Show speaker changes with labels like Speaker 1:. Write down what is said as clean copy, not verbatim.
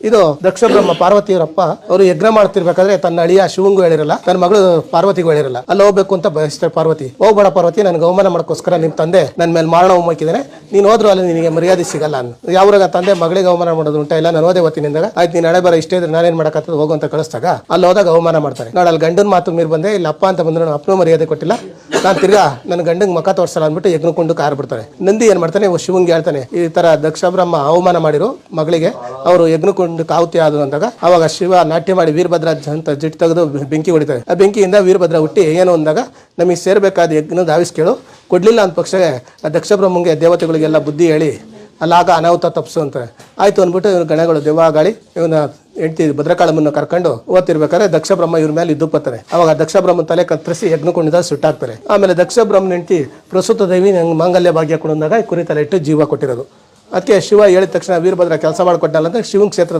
Speaker 1: ಇದು ದಕ್ಷ ಬ್ರಹ್ಮ ಪಾರ್ವತಿಯವರಪ್ಪ ಅವರು ಯಜ್ಞ ಮಾಡ್ತಿರ್ಬೇಕಾದ್ರೆ ತನ್ನ ಅಳಿಯ ಶಿವಂಗೂ ಹೇಳಿರಲ್ಲ, ತನ್ನ ಮಗಳು ಪಾರ್ವತಿಗೂ ಹೇಳಿರಲ್ಲ. ಅಲ್ಲಿ ಹೋಗ್ಬೇಕು ಅಂತ ಬಯಸ್ತಾರೆ ಪಾರ್ವತಿ. ಹೋಗ್ಬೇಡ ಪಾರ್ವತಿ, ನನಗೆ ಅವಮಾನ ಮಾಡೋಕ್ಕೋಸ್ಕರ ನಿಮ್ ತಂದೆ ನನ್ನ ಮೇಲೆ ಮಾರಣ ಹೋಗಿದ್ದಾನೆ, ನೀನು ಹೋದ್ರು ಅಲ್ಲಿ ನಿನಗೆ ಮರ್ಯಾದೆ ಸಿಗಲ್ಲ ಅನ್ನು. ಯಾವ್ರಾಗ ತಂದೆ ಮಗಳಿಗೆ ಅವಮಾನ ಮಾಡೋದು ಉಂಟ ಇಲ್ಲ, ನಾನು ಓದೇ ಓದ್ತಿನಿಂದಾಗ ಆಯ್ತು ನೀನು ಹಣೆ ಬರ ಇಷ್ಟೇ ಇದ್ರೆ ನಾನೇನ್ ಮಾಡಕತ್ತದ ಹೋಗು ಅಂತ ಕಳಿಸ್ದಾಗ ಅಲ್ಲಿ ಹೋದಾಗ ಅವಮಾನ ಮಾಡ್ತಾರೆ. ನಾನು ಅಲ್ಲಿ ಗಂಡನ ಮಾತು ಮೀರ್ ಬಂದೆ, ಇಲ್ಲಿ ಅಪ್ಪ ಅಂತ ಬಂದ್ರೆ ಅಪ್ಪನೂ ಮರ್ಯಾದೆ ಕೊಟ್ಟಿಲ್ಲ, ನಾನು ತಿರ್ಗಾ ನನ್ನ ಗಂಡಂಗೆ ಮುಖ ತೋರ್ಸಲ್ಲ ಅಂದ್ಬಿಟ್ಟು ಯಜ್ಞಕೊಂಡು ಕಾರ್ ಬಿಡ್ತಾರೆ. ನಂದಿ ಏನ್ ಮಾಡ್ತಾನೆ, ಶಿವಂಗೆ ಹೇಳ್ತಾನೆ ಈ ತರ ದಕ್ಷ ಬ್ರಹ್ಮ ಅವಮಾನ ಮಾಡಿರು ಮಗಳಿಗೆ, ಅವರು ಯಜ್ಞಕೊಂಡು ಕಾವುತಿ ಆದ್ರು ಅಂದಾಗ ಅವಾಗ ಶಿವ ನಾಟ್ಯ ಮಾಡಿ ವೀರಭದ್ರ ಅಂತ ಜಿಟ್ಟು ತೆಗೆದು ಬೆಂಕಿ ಹೊಡಿತಾರೆ. ಆ ಬೆಂಕಿಯಿಂದ ವೀರಭದ್ರ ಹುಟ್ಟಿ ಏನು ಅಂದಾಗ ನಮಗೆ ಸೇರ್ಬೇಕಾದ ಯಜ್ಞದ ಆವಿಸ್ ಕೇಳು, ಕೊಡ್ಲಿಲ್ಲ ಅಂದ ಪಕ್ಷ ದಕ್ಷ ಬ್ರಹ್ಮಂಗೆ ದೇವತೆಗಳಿಗೆಲ್ಲ ಬುದ್ಧಿ ಹೇಳಿ ಅಲ್ಲಾಗ ಅನಾಹುತ ತಪ್ಪಿಸು ಅಂತಾರೆ. ಆಯ್ತು ಅಂದ್ಬಿಟ್ಟು ಗಣಗಳು ದೆವ್ವ ಗಾಳಿ ಇವನ ಹೆಂಡತಿ ಭದ್ರಕಾಳಮ್ಮನ್ನು ಕರ್ಕೊಂಡು ಓದ್ತಿರ್ಬೇಕಾದ್ರೆ ದಕ್ಷ ಬ್ರಹ್ಮ ಇವ್ರ ಮೇಲೆ ಇದ್ದು ಬರ್ತಾರೆ. ಅವಾಗ ದಕ್ಷ ಬ್ರಹ್ಮನ ತಲೆ ಕತ್ತರಿಸಿ ಯಜ್ಞಕೊಂಡಿದ್ದ ಸುಟ್ಟಾಕ್ತಾರೆ. ಆಮೇಲೆ ದಕ್ಷ ಬ್ರಹ್ಮನ ಹೆಂಡತಿ ಪ್ರಸ್ತುತ ದೇವಿ ನಂಗೆ ಮಾಂಗಲ್ಯ ಭಾಗ್ಯ ಕೊಡಂದಾಗ ಕುರಿ ತಲೆ ಇಟ್ಟು ಜೀವ ಕೊಟ್ಟಿರೋದು. ಅದಕ್ಕೆ ಶಿವ ಹೇಳಿದ ತಕ್ಷಣ ವೀರಭದ್ರ ಕೆಲಸ ಮಾಡಿಕೊಟ್ಟಲ್ಲ ಅಂತ ಶಿವನ ಕ್ಷೇತ್ರ